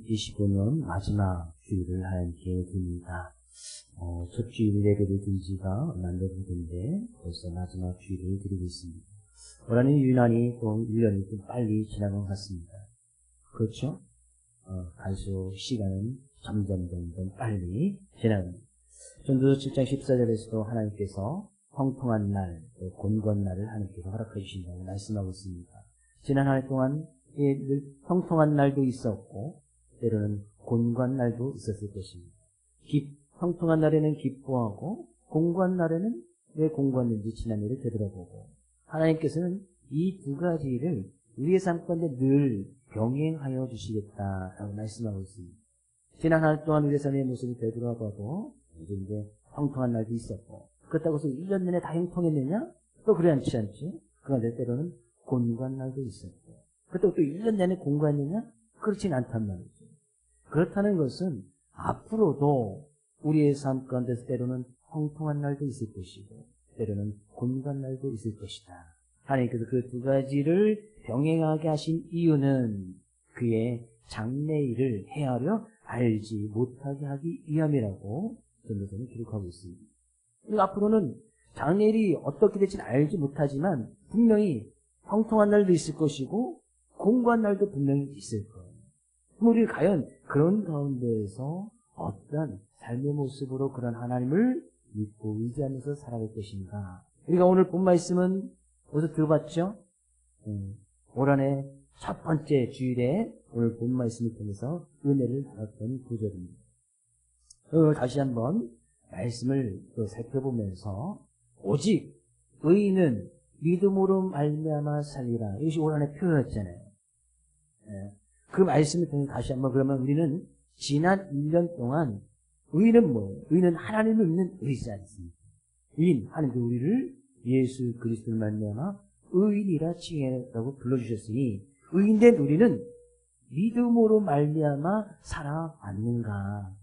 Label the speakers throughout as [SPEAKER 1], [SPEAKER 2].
[SPEAKER 1] 2025년 마지막 주일을 하나님께 드립니다. 첫 주일 예배를 드린 지가 얼마 안 됐는데 벌써 마지막 주일을 드리고 있습니다. 올해는 유난히 또 1년이 좀 빨리 지나간 것 같습니다. 그렇죠? 갈수록 시간은 점점 빨리 지나갑니다. 전도서 7장 14절에서도 하나님께서 형통한 날, 곤고한 날을 하나님께서 허락해 주신다고 말씀하고 있습니다. 지난 한 해 동안 늘 형통한 날도 있었고 때로는 곤고한 날도 있었을 것입니다. 형통한 날에는 기뻐하고 곤고한 날에는 왜 곤고했는지 지난 일을 되돌아보고 하나님께서는 이 두 가지를 우리의 삶 가운데 늘 병행하여 주시겠다라고 말씀하고 있습니다. 지난 한 해 동안 우리의 삶의 모습을 되돌아봐도 이제 형통한 날도 있었고 그렇다고 해서 1년 내내 다 형통했느냐? 또 그래 않지. 그런데 때로는 곤고한 날도 있었고 그렇다고 또 1년 내내 곤고했느냐? 그렇진 않단 말이죠. 그렇다는 것은 앞으로도 우리의 삶 가운데서 때로는 형통한 날도 있을 것이고 때로는 곤고한 날도 있을 것이다. 하나님께서 그 두 가지를 병행하게 하신 이유는 그의 장래일을 헤아려 알지 못하게 하기 위함이라고 전도서는 기록하고 있습니다. 그리고 앞으로는 장래일이 어떻게 될지는 알지 못하지만 분명히 형통한 날도 있을 것이고 곤고한 날도 분명히 있을 거예요. 그럼 우리는 과연 그런 가운데에서 어떤 삶의 모습으로 그런 하나님을 믿고 의지하면서 살아갈 것인가. 우리가 오늘 본 말씀은 어디서 들어봤죠? 올 한해 첫 번째 주일에 오늘 본 말씀을 통해서 은혜를 받았던 구절입니다. 다시 한번 말씀을 또 살펴보면서 오직 의인은 믿음으로 말미암아 살리라. 이것이 올 한해 표현이었잖아요. 그 말씀을 통해 다시 한번 그러면 우리는 지난 1년 동안 의인은 뭐예요? 의인은 하나님을 믿는 의지 않습니까? 의인, 하나님도 우리를 예수 그리스도를 말미암아 의인이라 칭해라고 불러주셨으니 의인된 우리는 믿음으로 말미암아 살아왔는가?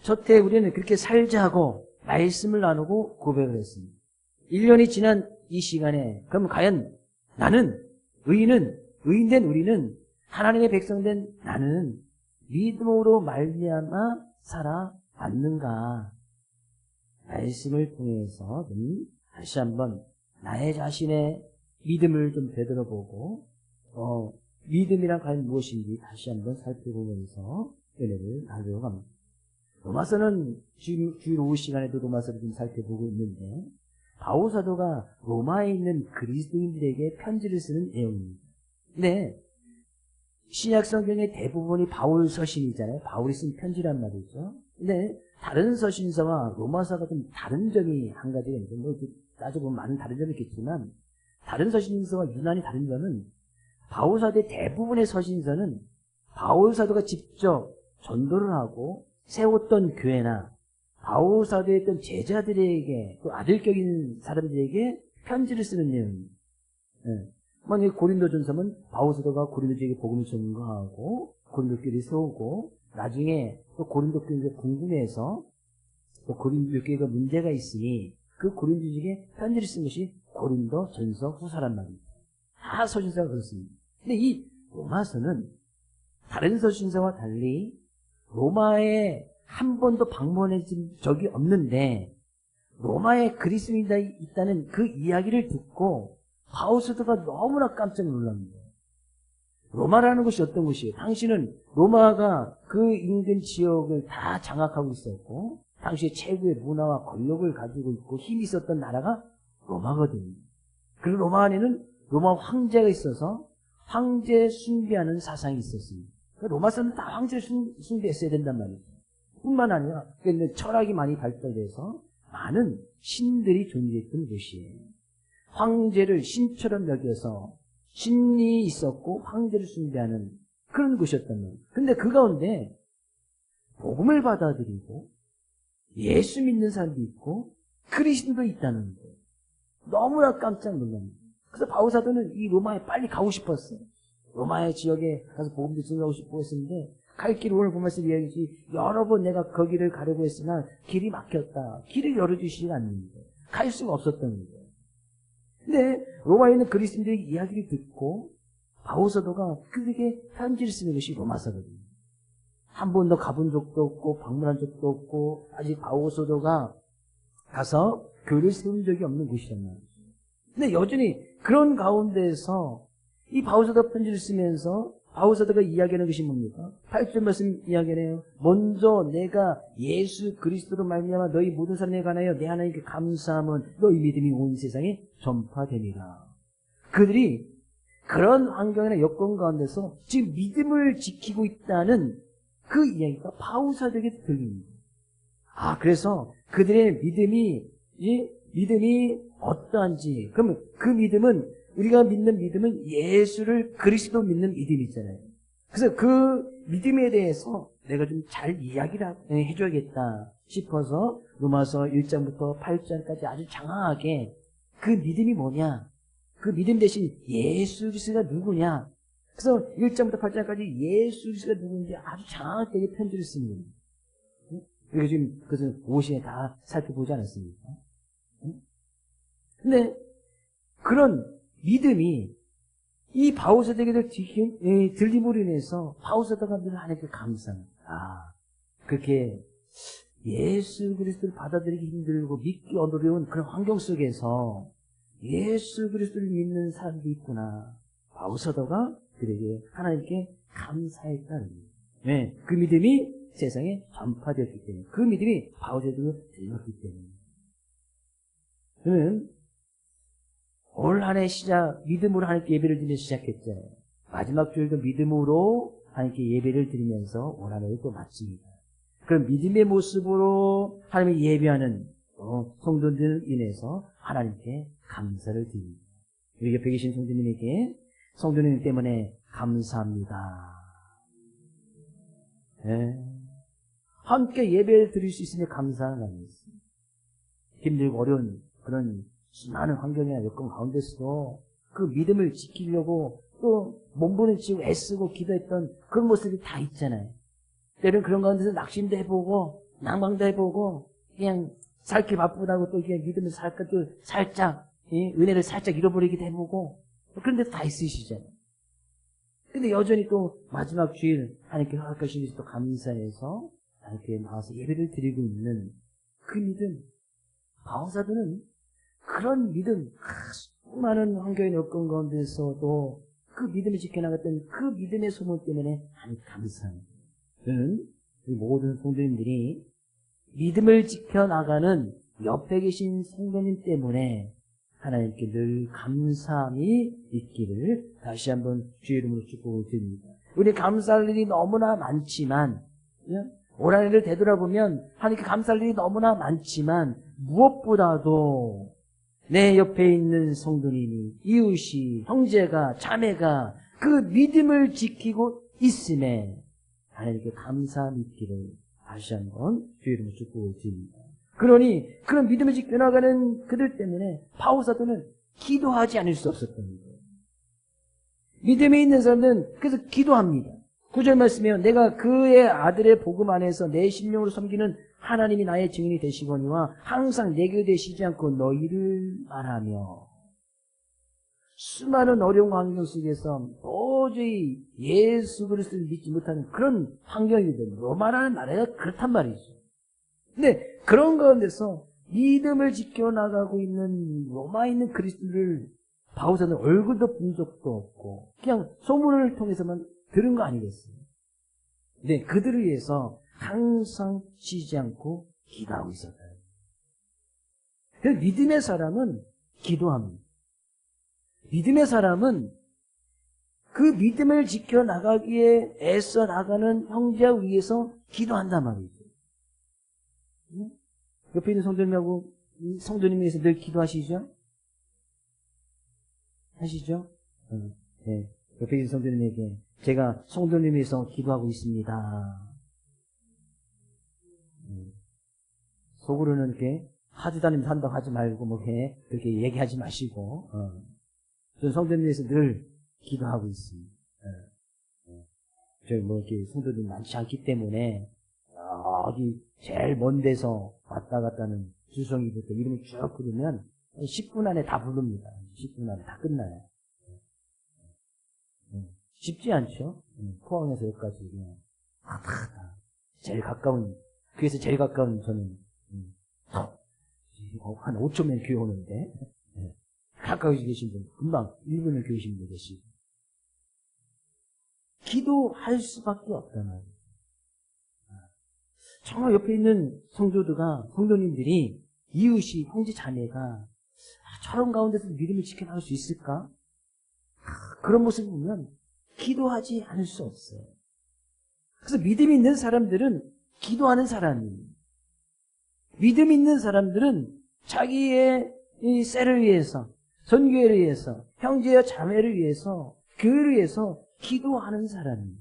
[SPEAKER 1] 저때 우리는 그렇게 살자고 말씀을 나누고 고백을 했습니다. 1년이 지난 이 시간에 그럼 과연 나는 의인된 우리는 하나님의 백성된 나는 믿음으로 말미암아 살아왔는가? 말씀을 통해서 다시 한번 나의 자신의 믿음을 좀 되돌아보고 믿음이란 과연 무엇인지 다시 한번 살펴보면서 은혜를 나누려고 합니다. 로마서는 주일 오후 시간에도 로마서를 좀 살펴보고 있는데 바울 사도가 로마에 있는 그리스도인들에게 편지를 쓰는 내용입니다. 근데 신약 성경의 대부분이 바울 서신이잖아요. 바울이 쓴 편지란 말이죠. 근데 다른 서신서와 로마서가 좀 다른 점이 한 가지가 있는데 뭐 따져보면 많은 다른 점이 있겠지만 다른 서신서와 유난히 다른 점은 바울 사도의 대부분의 서신서는 바울 사도가 직접 전도를 하고 세웠던 교회나 바울 사도의 어떤 제자들에게 또 아들격인 사람들에게 편지를 쓰는 내용입니다. 만약에 고린도전서는 바울 사도가 고린도교에게 복음을 전가하고 고린도 교회를 세우고 나중에 또 고린도 교회가 궁금해서 또 고린도 교회가 문제가 있으니 그 고린도에게 편지를 쓴 것이 고린도전서 후서란 말입니다. 다 서신서가 그렇습니다. 근데 이 로마서는 다른 서신서와 달리 로마에 한 번도 방문해 준 적이 없는데 로마에 그리스도인이 있다는 그 이야기를 듣고 바울 사도가 너무나 깜짝 놀랍니다. 로마라는 곳이 어떤 곳이에요? 당시는 로마가 그 인근 지역을 다 장악하고 있었고 당시에 최고의 문화와 권력을 가지고 있고 힘이 있었던 나라가 로마거든요. 그리고 로마 안에는 로마 황제가 있어서 황제 숭배하는 사상이 있었습니다. 로마서는 다 황제를 숭배했어야 된단 말이죠. 뿐만 아니라 철학이 많이 발달돼서 많은 신들이 존재했던 곳이에요. 황제를 신처럼 여겨서 신이 있었고 황제를 숭배하는 그런 곳이었단 말이에요. 근데 그 가운데 복음을 받아들이고 예수 믿는 사람도 있고 그리스도도 있다는 거예요. 너무나 깜짝 놀랍니다. 그래서 바울 사도는 이 로마에 빨리 가고 싶었어요. 로마의 지역에 가서 복음도 전하고 싶어 했었는데 갈 길을 오늘 보면서 이야기지 여러 번 내가 거기를 가려고 했으나 길이 막혔다. 길을 열어주시지 않는데 갈 수가 없었던 거예요. 근데 로마에 있는 그리스도인들의 이야기를 듣고 바울 사도가 그에게 편지를 쓰는 것이 로마서거든요. 한 번도 가본 적도 없고 방문한 적도 없고 아직 바오서도가 가서 교회를 세운 적이 없는 곳이란 말이죠. 근데 여전히 그런 가운데에서 이 바오서도 편지를 쓰면서 바오서도가 이야기하는 것이 뭡니까? 8절 말씀 이야기하네요. 먼저 내가 예수 그리스도로 말미암아 너희 모든 사람에 관하여 내 하나님께 감사함은 너희 믿음이 온 세상에 전파되니라. 그들이 그런 환경이나 여건 가운데서 지금 믿음을 지키고 있다는 그 이야기가 바오서도에게 들립니다. 그래서 그들의 믿음이 어떠한지, 그러면 그 믿음은, 우리가 믿는 믿음은 예수를 그리스도 믿는 믿음이잖아요. 그래서 그 믿음에 대해서 내가 좀 잘 이야기를 해줘야겠다 싶어서 로마서 1장부터 8장까지 아주 장황하게 그 믿음이 뭐냐, 그 믿음 대신 예수 그리스도가 누구냐, 그래서 1장부터 8장까지 예수 그리스도가 누구인지 아주 장황하게 편지를 씁니다. 우리가 지금 그것은 5시에 다 살펴보지 않았습니까? 근데 그런 믿음이 이 바오서도에게 들림으로 인해서 바오서도가 늘 하나님께 감사합니다. 그렇게 예수 그리스도를 받아들이기 힘들고 믿기 어려운 그런 환경 속에서 예수 그리스도를 믿는 사람도 있구나. 바오서도가 그에게 하나님께 감사했다는 거예요. 네, 그 믿음이 세상에 전파되었기 때문에, 그 믿음이 바오서도에 들렸기 때문에. 저는 올 한 해 시작, 믿음으로 하나님께 예배를 드리면서 시작했잖아요. 마지막 주일도 믿음으로 하나님께 예배를 드리면서 올 한 해를 또 마칩니다. 그럼 믿음의 모습으로 하나님의 예배하는 성도들을 인해서 하나님께 감사를 드립니다. 우리 옆에 계신 성도님에게 성도님 때문에 감사합니다. 네. 함께 예배를 드릴 수 있으니 감사하는 마음이 있습니다. 힘들고 어려운 그런 수많은 환경이나 여건 가운데서도 그 믿음을 지키려고 또 몸부림치고 애쓰고 기도했던 그런 모습이 다 있잖아요. 때로는 그런 가운데서 낙심도 해보고 낭망도 해보고 그냥 살기 바쁘다고 또 그냥 믿음을 살까 또 살짝 은혜를 살짝 잃어버리기도 해보고 그런 데도 다 있으시잖아요. 근데 여전히 또 마지막 주일 하나님께 허락하신 것이 또 감사해서 하나님께 나와서 예배를 드리고 있는 그 믿음, 바오서도는 그런 믿음, 수많은 환경의 여건 가운데서도 그 믿음을 지켜나갔던 그 믿음의 소문 때문에 하나님 감사합니다. 저는 이 모든 성도님들이 믿음을 지켜나가는 옆에 계신 성도님 때문에 하나님께 늘 감사함이 있기를 다시 한번 주의 이름으로 축복을 드립니다. 우리 감사할 일이 너무나 많지만, 올 한 해를 되돌아보면 하나님께 감사할 일이 너무나 많지만 무엇보다도 내 옆에 있는 성도님이, 이웃이, 형제가, 자매가 그 믿음을 지키고 있음에 하나님께 감사함이 있기를 다시 한번 주의 이름으로 축복을 드립니다. 그러니 그런 믿음을 지켜나가는 그들 때문에 바오서도는 기도하지 않을 수 없었던 거예요. 믿음이 있는 사람들은 그래서 기도합니다. 9절 말씀이에요. 내가 그의 아들의 복음 안에서 내 심령으로 섬기는 하나님이 나의 증인이 되시거니와 항상 내게 되시지 않고 너희를 말하며. 수많은 어려운 환경 속에서 도저히 예수 그리스도를 믿지 못하는 그런 환경이거든요. 로마라는 나라가 그렇단 말이죠. 근데 그런 가운데서 믿음을 지켜나가고 있는 로마에 있는 그리스도를 바오서는 얼굴도 본 적도 없고 그냥 소문을 통해서만 들은 거 아니겠어요? 네, 그들을 위해서 항상 쉬지 않고 기도하고 있었다. 믿음의 사람은 기도합니다. 믿음의 사람은 그 믿음을 지켜나가기에 애써 나가는 형제와 위해서 기도한단 말이죠. 옆에 있는 성도님하고 성도님에 대해서 늘 기도하시죠? 하시죠? 네. 옆에 있는 성도님에게 제가 성도님에 대해서 기도하고 있습니다. 속으로는 이렇게 하도 다니면서 한다고 하지 말고 뭐 그렇게 얘기하지 마시고 저는 성도님에 대해서 늘 기도하고 있습니다. 저희 뭐 이렇게 성도들이 많지 않기 때문에 여기 제일 먼 데서 왔다 갔다는 주성이부터 이름을 쭉 부르면 10분 안에 다 부릅니다. 10분 안에 다 끝나요. 쉽지 않죠? 포항에서 여기까지 그냥 다 제일 가까운, 교회에서 제일 가까운 저는 한 5초면 교회 오는데 가까이 계신 분 금방 1분을 교회신 분 계시고 기도할 수밖에 없단 말이에요. 정말 옆에 있는 성도님들이 이웃이 형제 자매가 저런 가운데서 믿음을 지켜나갈 수 있을까? 그런 모습을 보면 기도하지 않을 수 없어요. 그래서 믿음이 있는 사람들은 기도하는 사람이에요. 믿음 있는 사람들은 자기의 이 셀을 위해서, 선교회를 위해서, 형제와 자매를 위해서, 교회를 위해서 기도하는 사람이에요.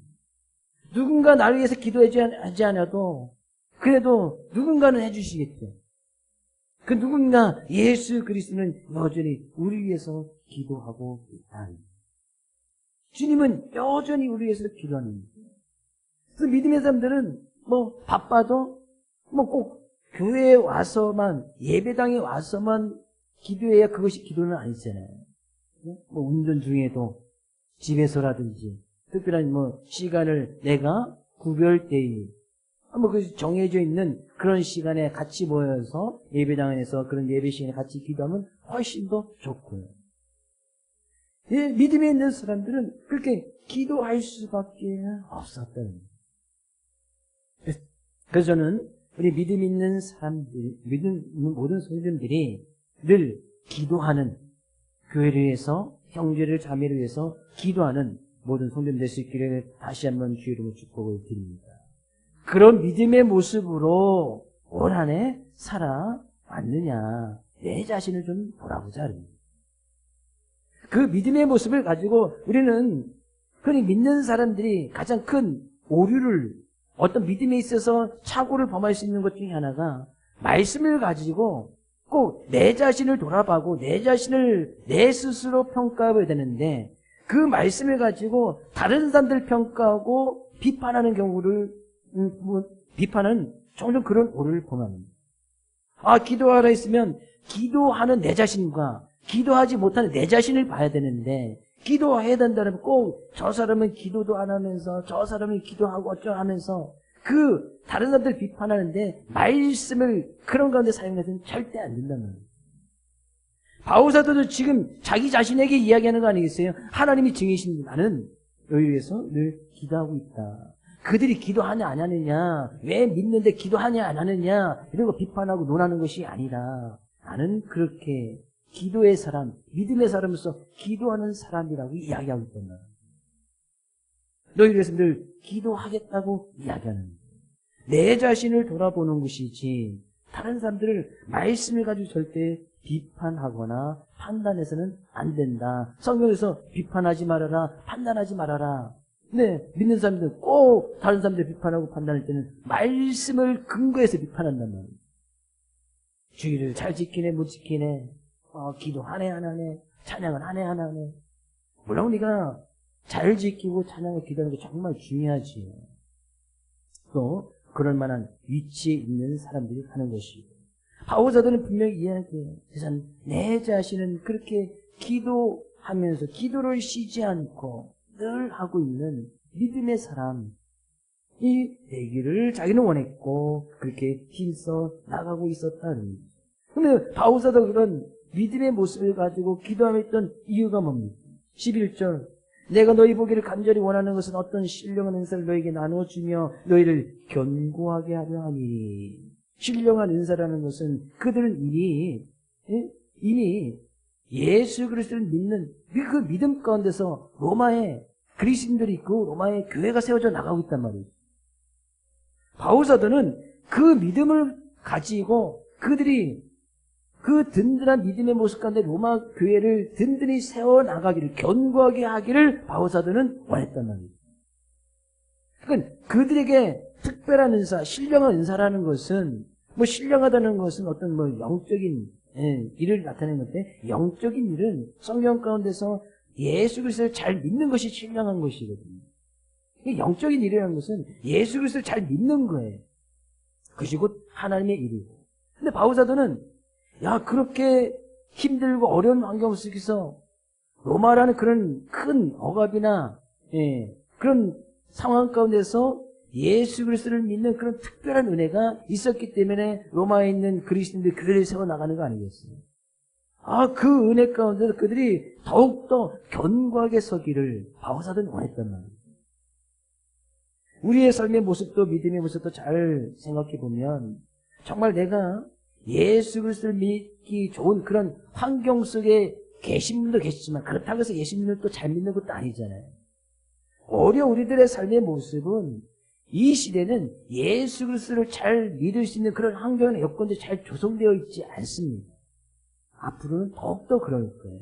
[SPEAKER 1] 누군가 나를 위해서 기도하지 않아도 그래도 누군가는 해주시겠죠. 그 누군가 예수 그리스도는 여전히 우리 위해서 기도하고 있다. 주님은 여전히 우리 위해서 기도하는 거예요. 그래서 믿음의 사람들은 바빠도 꼭 교회에 와서만, 예배당에 와서만 기도해야 그것이 기도는 아니잖아요. 운전 중에도 집에서라든지 특별한 시간을 내가 구별되이 그 정해져 있는 그런 시간에 같이 모여서 예배당 안에서 그런 예배 시간에 같이 기도하면 훨씬 더 좋고요. 예, 믿음에 있는 사람들은 그렇게 기도할 수밖에 없었다는 거예요. 그래서 저는 우리 믿음 있는 사람들, 믿음 있는 모든 성도들이 늘 기도하는, 교회를 위해서, 형제를 자매를 위해서 기도하는 모든 성도들 될 수 있기를 다시 한번 주의 이름으로 축복을 드립니다. 그런 믿음의 모습으로 올 한 해 살아왔느냐, 내 자신을 좀 돌아보자. 그 믿음의 모습을 가지고 우리는 흔히 믿는 사람들이 가장 큰 오류를, 어떤 믿음에 있어서 착오를 범할 수 있는 것 중에 하나가 말씀을 가지고 꼭 내 자신을 돌아보고 내 자신을 내 스스로 평가해야 되는데 그 말씀을 가지고 다른 사람들 평가하고 비판하는 경우를 비판은 종종 그런 오류를 범합니다. 기도하라 했으면 기도하는 내 자신과 기도하지 못하는 내 자신을 봐야 되는데 기도해야 된다면 꼭 저 사람은 기도도 안 하면서 저 사람은 기도하고 어쩌고 하면서 그 다른 사람들 비판하는데 말씀을 그런 가운데 사용해서는 절대 안 된다는 거예요. 바울사도도 지금 자기 자신에게 이야기하는 거 아니겠어요? 하나님이 증이신 나는 너희 위해서 늘 기도하고 있다. 그들이 기도하냐 안 하느냐, 왜 믿는데 기도하냐 안 하느냐 이런 거 비판하고 논하는 것이 아니라 나는 그렇게 기도의 사람, 믿음의 사람으로서 기도하는 사람이라고 이야기하고 있단 말이에요. 너희를 위해서 늘 기도하겠다고 이야기하는 거예요. 내 자신을 돌아보는 것이지 다른 사람들을 말씀을 가지고 절대 비판하거나 판단해서는 안 된다. 성경에서 비판하지 말아라, 판단하지 말아라. 네, 믿는 사람들은 꼭 다른 사람들 비판하고 판단할 때는 말씀을 근거해서 비판한단 말이에요. 주의를 잘 지키네, 못 지키네, 기도하네, 안 하네, 찬양을 하네, 안 하네. 물론 우리가 잘 지키고 찬양을 기도하는 게 정말 중요하지요. 또 그럴 만한 위치에 있는 사람들이 하는 것이고 바울사도는 분명히 이야기해요. 그래서 내 자신은 그렇게 기도하면서 기도를 쉬지 않고 늘 하고 있는 믿음의 사람이 되기를 자기는 원했고 그렇게 힘써 나가고 있었다는 거죠. 그런데 바울사도 그런 믿음의 모습을 가지고 기도하였던 이유가 뭡니까? 11절 내가 너희 보기를 간절히 원하는 것은 어떤 신령한 은사를 너희에게 나누어주며 너희를 견고하게 하려 하니 신령한 은사라는 것은 그들은 이미 예수 그리스도를 믿는 그 믿음 가운데서 로마에 그리스도인들이 있고 로마에 교회가 세워져 나가고 있단 말이에요. 바울사도는 그 믿음을 가지고 그들이 그 든든한 믿음의 모습 가운데 로마 교회를 든든히 세워나가기를 견고하게 하기를 바울사도는 원했단 말이에요. 그러니까 그들에게 특별한 은사, 신령한 은사라는 것은 신령하다는 것은 어떤 영적인 일을 나타내는 건데 영적인 일은 성경 가운데서 예수 그리스도를 잘 믿는 것이 신령한 것이거든요. 영적인 일이라는 것은 예수 그리스도를 잘 믿는 거예요. 그것이 곧 하나님의 일이고. 근데 바울사도는 그렇게 힘들고 어려운 환경 속에서 로마라는 그런 큰 억압이나 그런 상황 가운데서 예수 그리스도를 믿는 그런 특별한 은혜가 있었기 때문에 로마에 있는 그리스도인들이 그들을 세워나가는 거 아니겠어요? 그 은혜 가운데 그들이 더욱더 견고하게 서기를 바울사도는 원했단 말이에요. 우리의 삶의 모습도 믿음의 모습도 잘 생각해 보면 정말 내가 예수 그리스도를 믿기 좋은 그런 환경 속에 계신 분도 계시지만 그렇다고 해서 예수님을 또 잘 믿는 것도 아니잖아요. 오히려 우리들의 삶의 모습은 이 시대는 예수 그리스도를 잘 믿을 수 있는 그런 환경이나 여건들이 잘 조성되어 있지 않습니다. 앞으로는 더욱더 그럴 거예요.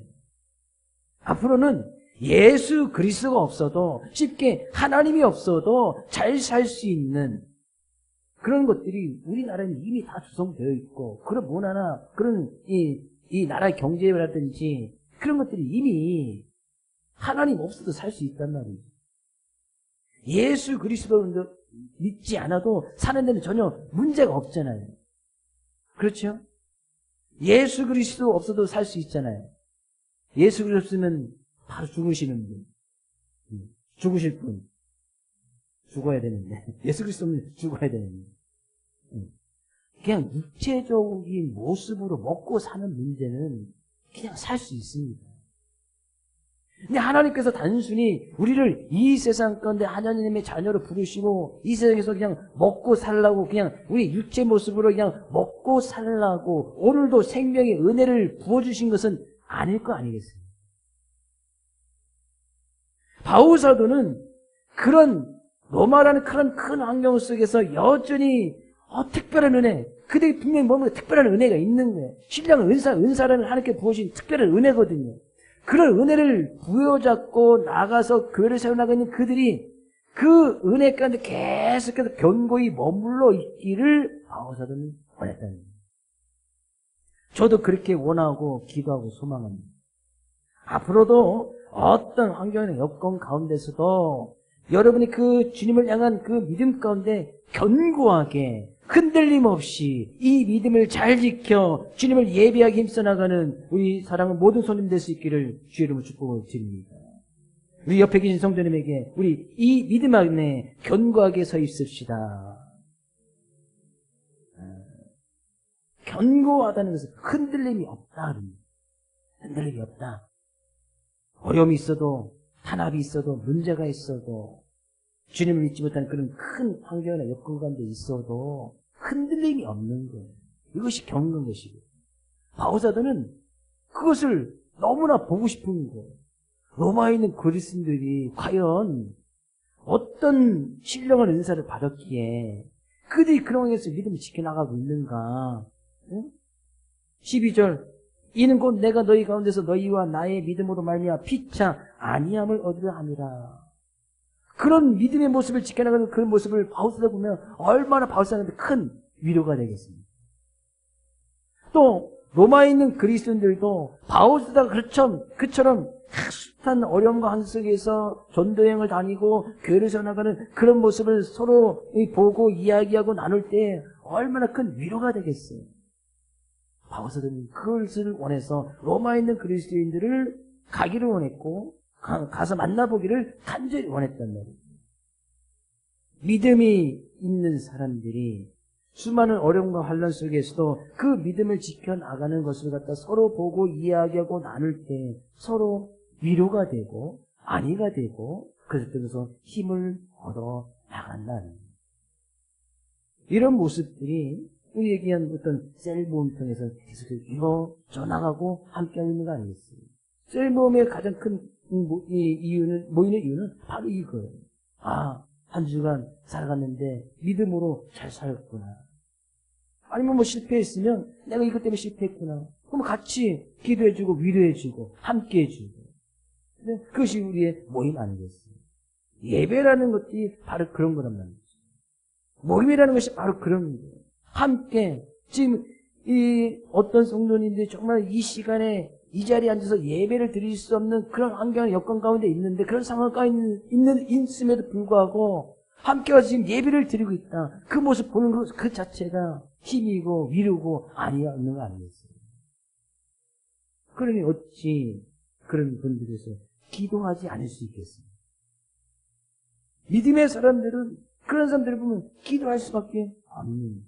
[SPEAKER 1] 앞으로는 예수 그리스도가 없어도 쉽게 하나님이 없어도 잘 살 수 있는 그런 것들이 우리나라에는 이미 다 조성되어 있고 그런 문화나 그런 이 나라의 경제라든지 그런 것들이 이미 하나님 없어도 살 수 있단 말이에요. 예수 그리스도를 믿지 않아도 사는 데는 전혀 문제가 없잖아요. 그렇죠? 예수 그리스도 없어도 살 수 있잖아요. 예수 그리스도 없으면 바로 죽으시는 분. 죽으실 분. 죽어야 되는데. 예수 그리스도 없으면 죽어야 되는데. 그냥 육체적인 모습으로 먹고 사는 문제는 그냥 살 수 있습니다. 근데 하나님께서 단순히 우리를 이 세상 가운데 하나님의 자녀로 부르시고 이 세상에서 그냥 먹고 살라고 그냥 우리 육체 모습으로 그냥 먹고 살라고 오늘도 생명의 은혜를 부어주신 것은 아닐 거 아니겠습니까? 바울 사도는 그런 로마라는 그런 큰 환경 속에서 여전히 특별한 은혜, 그들이 분명히 뭔가 특별한 은혜가 있는 거예요. 신령한 은사라는 하나님께 부어주신 특별한 은혜거든요. 그런 은혜를 부여잡고 나가서 교회를 세워나가는 그들이 그 은혜 가운데 계속해서 견고히 머물러 있기를 바울 사도는 원했다는 거예요. 저도 그렇게 원하고 기도하고 소망합니다. 앞으로도 어떤 환경이나 여건 가운데서도 여러분이 그 주님을 향한 그 믿음 가운데 견고하게 흔들림 없이 이 믿음을 잘 지켜 주님을 예배하게 힘써 나가는 우리 사랑하는 모든 손님 될 수 있기를 주의 이름으로 축복을 드립니다. 우리 옆에 계신 성도님에게 우리 이 믿음 안에 견고하게 서 있읍시다. 견고하다는 것은 흔들림이 없다. 흔들림이 없다. 어려움이 있어도 탄압이 있어도 문제가 있어도 주님을 믿지 못하는 그런 큰 환경이나 여건 가운데 있어도 흔들림이 없는 거예요. 이것이 겪는 것이고 바울 사도는 그것을 너무나 보고 싶은 거예요. 로마에 있는 그리스도인들이 과연 어떤 신령한 은사를 받았기에 그들이 그런 환경에서 믿음을 지켜나가고 있는가. 응? 12절 이는 곧 내가 너희 가운데서 너희와 나의 믿음으로 말미암아 피차 아니함을 얻으려 함이라. 그런 믿음의 모습을 지켜나가는 그런 모습을 바울사도 보면 얼마나 바울사한테 큰 위로가 되겠습니까? 또 로마에 있는 그리스도인들도 바울사가 그처럼 숱한 어려움과 한 속에서 전도여행을 다니고 교회를 세워나가는 그런 모습을 서로 보고 이야기하고 나눌 때 얼마나 큰 위로가 되겠어요. 바울사도는 그것을 원해서 로마에 있는 그리스도인들을 가기를 원했고 가서 만나보기를 간절히 원했단 말이에요. 믿음이 있는 사람들이 수많은 어려움과 환난 속에서도 그 믿음을 지켜나가는 것을 갖다 서로 보고 이야기하고 나눌 때 서로 위로가 되고 안위가 되고 그래서 힘을 얻어 나간다는 거예요. 이런 모습들이 우리에게 한 어떤 셀 모임 통해서 계속 이루어져 나가고 함께하고 있는 거 아니겠어요? 셀 모임의 가장 큰 모이는 이유는 바로 이거예요. 한 주간 살아갔는데 믿음으로 잘 살았구나. 아니면 실패했으면 내가 이것 때문에 실패했구나. 그럼 같이 기도해주고 위로해주고 함께해주고. 그것이 우리의 모임 아니겠어요? 예배라는 것이 바로 그런 거란 말이죠. 모임이라는 것이 바로 그런 거예요. 함께 지금 이 어떤 성도님들이 정말 이 시간에 이 자리에 앉아서 예배를 드릴 수 없는 그런 환경, 여건 가운데 있는데 그런 상황 가운데 있음에도 불구하고 함께 와서 지금 예배를 드리고 있다. 그 모습 보는 것 그 자체가 힘이고 위로고 아니었는 거 아니겠어요? 그러니 어찌 그런 분들에서 기도하지 않을 수 있겠습니까? 믿음의 사람들은 그런 사람들을 보면 기도할 수밖에 없는.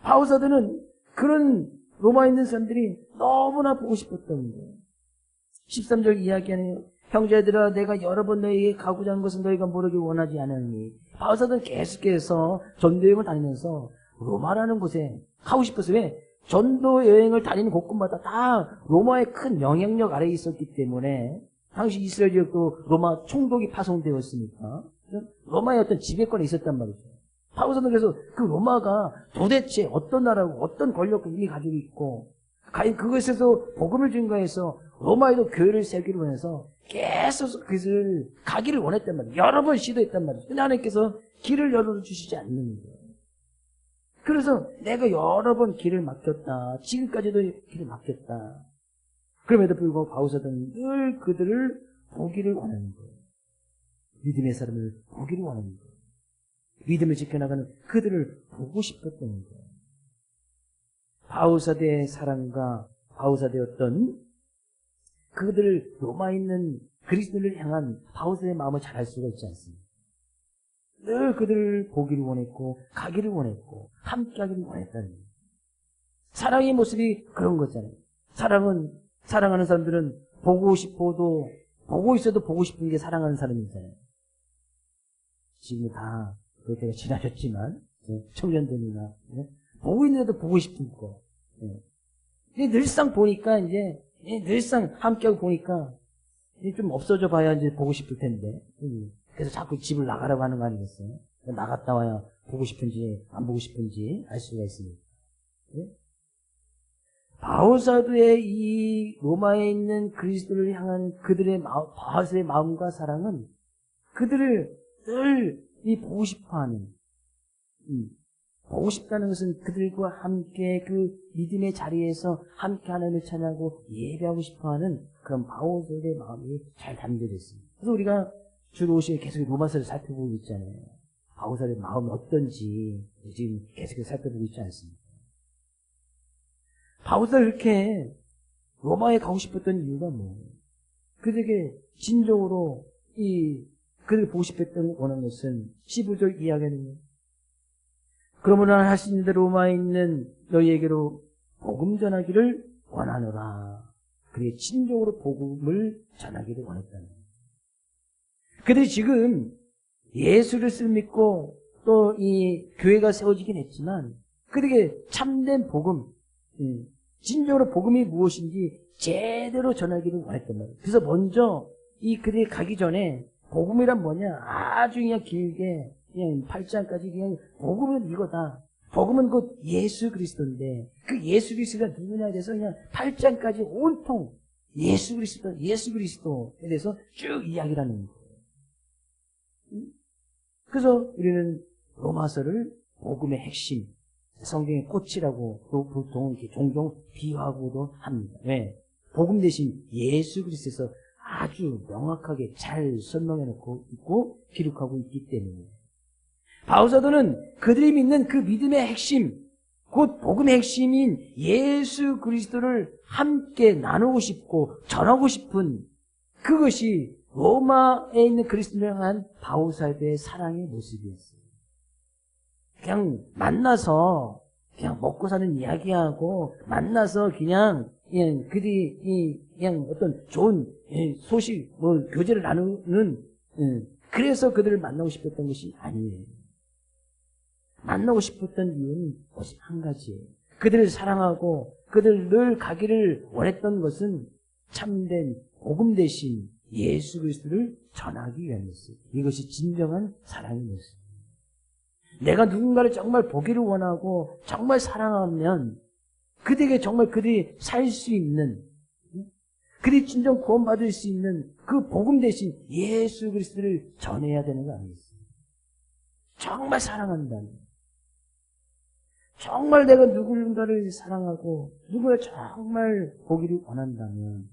[SPEAKER 1] 바울사도는 그런 로마에 있는 사람들이 너무나 보고 싶었던 거예요. 13절 이야기하네요. 형제들아 내가 여러 번 너희에게 가고자 하는 것은 너희가 모르기 원하지 않으니. 바울사도는 계속해서 전도여행을 다니면서 로마라는 곳에 가고 싶었어요. 왜? 전도 여행을 다니는 곳곳마다 다 로마의 큰 영향력 아래에 있었기 때문에 당시 이스라엘 지역도 로마 총독이 파송되었으니까 로마의 어떤 지배권에 있었단 말이죠. 바울사도는 그래서 그 로마가 도대체 어떤 나라고 어떤 권력을 이미 가지고 있고 그것에서 복음을 증거해서 로마에도 교회를 세우기로 원해서 계속 그것을 가기를 원했단 말이에요. 여러 번 시도했단 말이죠. 근데 하나님께서 길을 열어주시지 않는 거예요. 그래서 내가 여러 번 길을 막혔다. 지금까지도 길을 막혔다. 그럼에도 불구하고 바울사도는 늘 그들을 보기를 원하는 거예요. 믿음의 사람을 보기를 원하는 거예요. 믿음을 지켜나가는 그들을 보고 싶었던 거예요. 바울사도의 사랑과 바울사도의 어떤 그들을 로마에 있는 그리스도를 향한 바울사도의 마음을 잘 알 수가 있지 않습니다. 늘 그들을 보기를 원했고 가기를 원했고 함께하기를 원했다는 거예요. 사랑의 모습이 그런 거잖아요. 사랑하는 사람들은 보고 싶어도 보고 있어도 보고 싶은 게 사랑하는 사람이잖아요. 지금 다 그 때가 지나셨지만 청년들이나 보고 있는데도 보고 싶은 거. 늘상 보니까 이제 늘상 함께하고 보니까 좀 없어져 봐야 이제 보고 싶을 텐데. 그래서 자꾸 집을 나가라고 하는 거 아니겠어요? 나갔다 와야 보고 싶은지 안 보고 싶은지 알 수가 있습니다. 바울사도의 이 로마에 있는 그리스도를 향한 그들의 바울사도의 마음과 사랑은 그들을 늘 이 보고 싶어하는, 보고 싶다는 것은 그들과 함께 그 믿음의 자리에서 함께 하나님을 찬양하고 예배하고 싶어하는 그런 바울사도의 마음이 잘 담겨져 있습니다. 그래서 우리가 주로 오시게 계속 로마서를 살펴보고 있잖아요. 바울사도의 마음이 어떤지 지금 계속해서 살펴보고 있지 않습니까? 바울사도가 그렇게 로마에 가고 싶었던 이유가 뭐예요? 그들에게 진정으로 그들을 보고 싶었던 원하는 것은 15절 이야기하는 그러므로 할 수 있는 대로 로마에 있는 너희에게로 복음 전하기를 원하노라. 그들이 진정으로 복음을 전하기를 원했다는 거예요. 그들이 지금 예수를 믿고 또 이 교회가 세워지긴 했지만 그들에게 참된 복음, 진정으로 복음이 무엇인지 제대로 전하기를 원했단 말이에요. 그래서 먼저 그들이 가기 전에 복음이란 뭐냐? 아주 그냥 길게 그냥 8장까지 그냥 복음은 이거다. 복음은 곧 예수 그리스도인데 그 예수 그리스도가 누구냐에 대해서 그냥 8장까지 온통 예수 그리스도에 대해서 쭉 이야기를 하는 거예요. 그래서 우리는 로마서를 복음의 핵심, 성경의 꽃이라고 보통 이렇게 종종 비유하고도 합니다. 왜? 복음 대신 예수 그리스도에서 아주 명확하게 잘 설명해 놓고 있고 기록하고 있기 때문에 바울사도는 그들이 믿는 그 믿음의 핵심, 곧 복음의 핵심인 예수 그리스도를 함께 나누고 싶고 전하고 싶은 그것이 로마에 있는 그리스도를 향한 바울사도의 사랑의 모습이었어요. 그냥 만나서 그냥 먹고 사는 이야기하고 만나서 그냥 그들이 그냥 어떤 좋은 소식 교제를 나누는 그래서 그들을 만나고 싶었던 것이 아니에요. 만나고 싶었던 이유는 오직 한 가지예요. 그들을 사랑하고 그들 늘 가기를 원했던 것은 참된 복음 대신 예수 그리스도를 전하기 위함이었어요. 이것이 진정한 사랑의 모습입니다. 내가 누군가를 정말 보기를 원하고 정말 사랑하면 그들에게 정말 그들이 살 수 있는, 그들이 진정 구원받을 수 있는 그 복음 대신 예수 그리스도를 전해야 되는 거 아니겠습니까? 정말 사랑한다는, 정말 내가 누군가를 사랑하고 누구를 정말 보기를 원한다면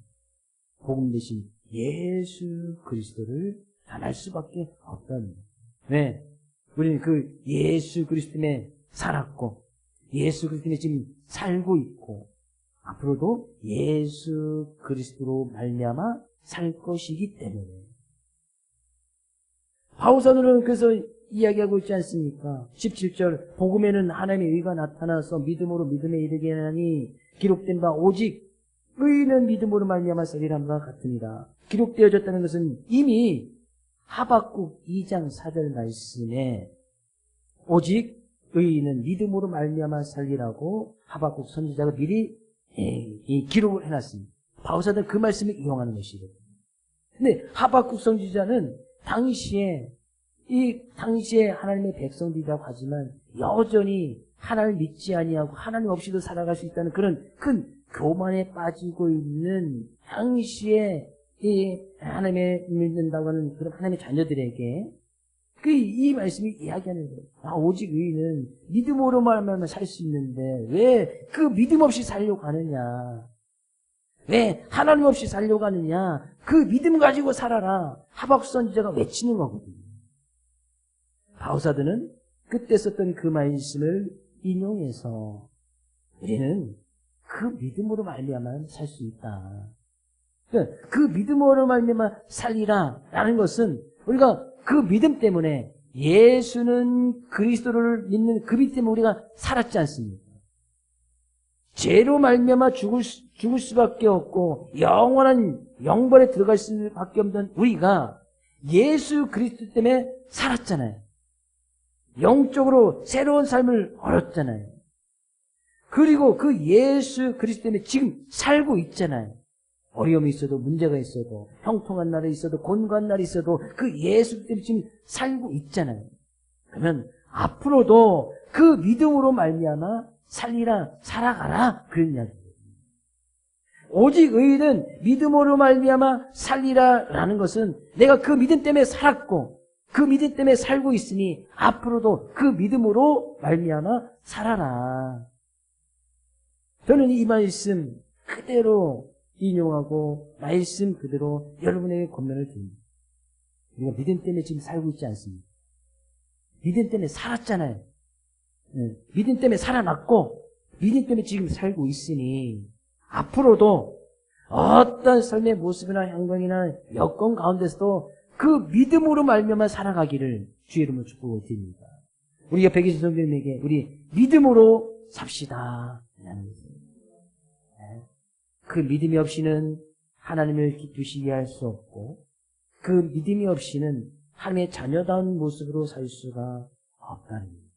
[SPEAKER 1] 복음 대신 예수 그리스도를 전할 수밖에 없다는 거예요. 왜? 우리는 그 예수 그리스도 때문에 살았고 예수 그리스도 때문에 지금 살고 있고 앞으로도 예수 그리스도로 말미암아 살 것이기 때문에 바울사도는 그래서 이야기하고 있지 않습니까? 17절 복음에는 하나님의 의가 나타나서 믿음으로 믿음에 이르게 하니 기록된 바 오직 의인은 믿음으로 말미암아 살리람과 같으니라. 기록되어졌다는 것은 이미 하박국 2장 4절 말씀에 오직 의인은 믿음으로 말미암아 살리라고 하박국 선지자가 미리 기록을 해놨습니다. 바울사는 그 말씀을 이용하는 것이거든요. 근데 하박국 선지자는 당시에 하나님의 백성들이라고 하지만 여전히 하나님을 믿지 아니하고 하나님 없이도 살아갈 수 있다는 그런 큰 교만에 빠지고 있는 당시에 이 하나님의 믿는다고 하는 그런 하나님의 자녀들에게 이 말씀이 이야기하는 거예요. 오직 의인은 믿음으로 말하면 살 수 있는데 왜 그 믿음 없이 살려고 하느냐? 왜 하나님 없이 살려고 하느냐? 그 믿음 가지고 살아라. 하박국 선지자가 외치는 거거든요. 바울사도는 그때 썼던 그 말씀을 인용해서 우리는 그 믿음으로 말미암아 살 수 있다. 그 믿음으로 말미암아 살리라라는 것은 우리가 그 믿음 때문에 예수는 그리스도를 믿는 그 믿음 때문에 우리가 살았지 않습니까? 죄로 말미암아 죽을 수밖에 없고 영원한 영벌에 들어갈 수밖에 없는 우리가 예수 그리스도 때문에 살았잖아요. 영적으로 새로운 삶을 얻었잖아요. 그리고 그 예수 그리스도 때문에 지금 살고 있잖아요. 어려움이 있어도 문제가 있어도 형통한 날이 있어도 곤고한 날이 있어도 그 예수 때문에 지금 살고 있잖아요. 그러면 앞으로도 그 믿음으로 말미암아 살리라 살아가라 그런 이야기예요. 오직 의인은 믿음으로 말미암아 살리라라는 것은 내가 그 믿음 때문에 살았고 그 믿음 때문에 살고 있으니 앞으로도 그 믿음으로 말미암아 살아라. 저는 이 말씀 그대로 인용하고 말씀 그대로 여러분에게 권면을 드립니다. 우리가 믿음 때문에 지금 살고 있지 않습니다. 믿음 때문에 살았잖아요. 믿음 때문에 살아났고 믿음 때문에 지금 살고 있으니 앞으로도 어떤 삶의 모습이나 행동이나 여건 가운데서도 그 믿음으로 말미암아 살아가기를 주의 이름으로 축복을 드립니다. 우리 옆에 계신 성도님에게 우리 믿음으로 삽시다. 그 믿음이 없이는 하나님을 기쁘시게 할 수 없고 그 믿음이 없이는 하나님의 자녀다운 모습으로 살 수가 없다는 겁니다.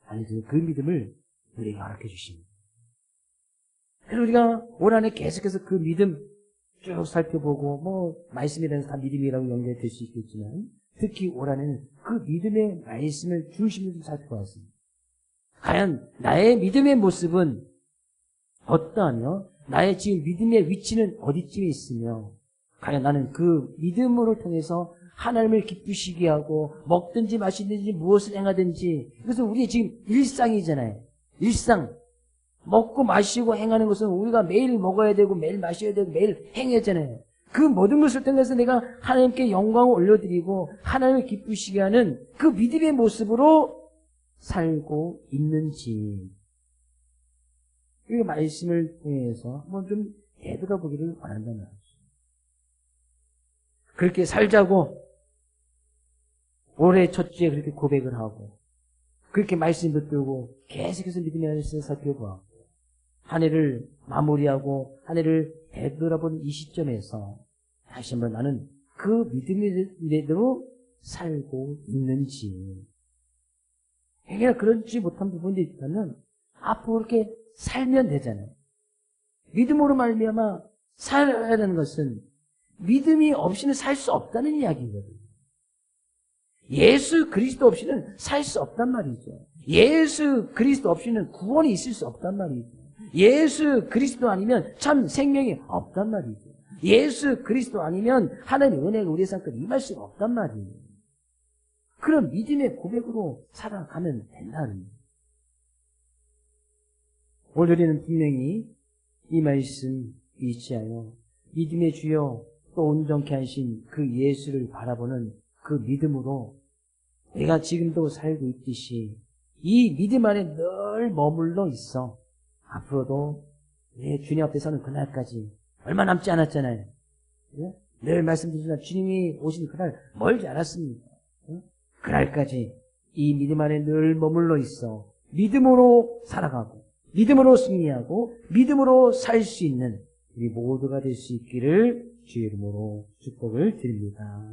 [SPEAKER 1] 하나님 그 믿음을 우리에게 허락해 주십니다. 그래서 우리가 올 한해 계속해서 그 믿음 쭉 살펴보고 말씀이라는 다 믿음이라고 연결될 수 있겠지만 특히 올 한해는 그 믿음의 말씀을 중심으로 살펴봤습니다. 과연 나의 믿음의 모습은 어떠하며 나의 지금 믿음의 위치는 어디쯤에 있으며 과연 나는 그 믿음으로 통해서 하나님을 기쁘시게 하고 먹든지 마시든지 무엇을 행하든지 이것은 우리의 지금 일상이잖아요. 일상 먹고 마시고 행하는 것은 우리가 매일 먹어야 되고 매일 마셔야 되고 매일 행해야잖아요. 그 모든 것을 통해서 내가 하나님께 영광을 올려드리고 하나님을 기쁘시게 하는 그 믿음의 모습으로 살고 있는지 이 말씀을 통해서 한번 좀 되돌아보기를 원한다는 말이죠. 그렇게 살자고 올해 첫 주에 그렇게 고백을 하고 그렇게 말씀 붙들고 계속해서 믿음의 말씀을 살펴보았고 한 해를 마무리하고 한 해를 되돌아본 이 시점에서 다시 한번 나는 그 믿음대로 살고 있는지 행여나 그렇지 못한 부분이 있다면 앞으로 그렇게 살면 되잖아요. 믿음으로 말미암아 살아야 하는 것은 믿음이 없이는 살 수 없다는 이야기거든요. 예수 그리스도 없이는 살 수 없단 말이죠. 예수 그리스도 없이는 구원이 있을 수 없단 말이죠. 예수 그리스도 아니면 참 생명이 없단 말이죠. 예수 그리스도 아니면 하나님의 은혜가 우리의 삶에 임할 수가 없단 말이에요. 그런 믿음의 고백으로 살아가면 된다는 거예요. 오늘 우리는 분명히 이 말씀 위치하여 믿음의 주여 또 온전케 하신 그 예수를 바라보는 그 믿음으로 내가 지금도 살고 있듯이 이 믿음 안에 늘 머물러 있어. 앞으로도 내 주님 앞에 서는 그날까지 얼마 남지 않았잖아요. 늘 말씀드리지만 주님이 오신 그날 멀지 않았습니다. 그날까지 이 믿음 안에 늘 머물러 있어 믿음으로 살아가고 믿음으로 승리하고 믿음으로 살 수 있는 우리 모두가 될 수 있기를 주의 이름으로 축복을 드립니다.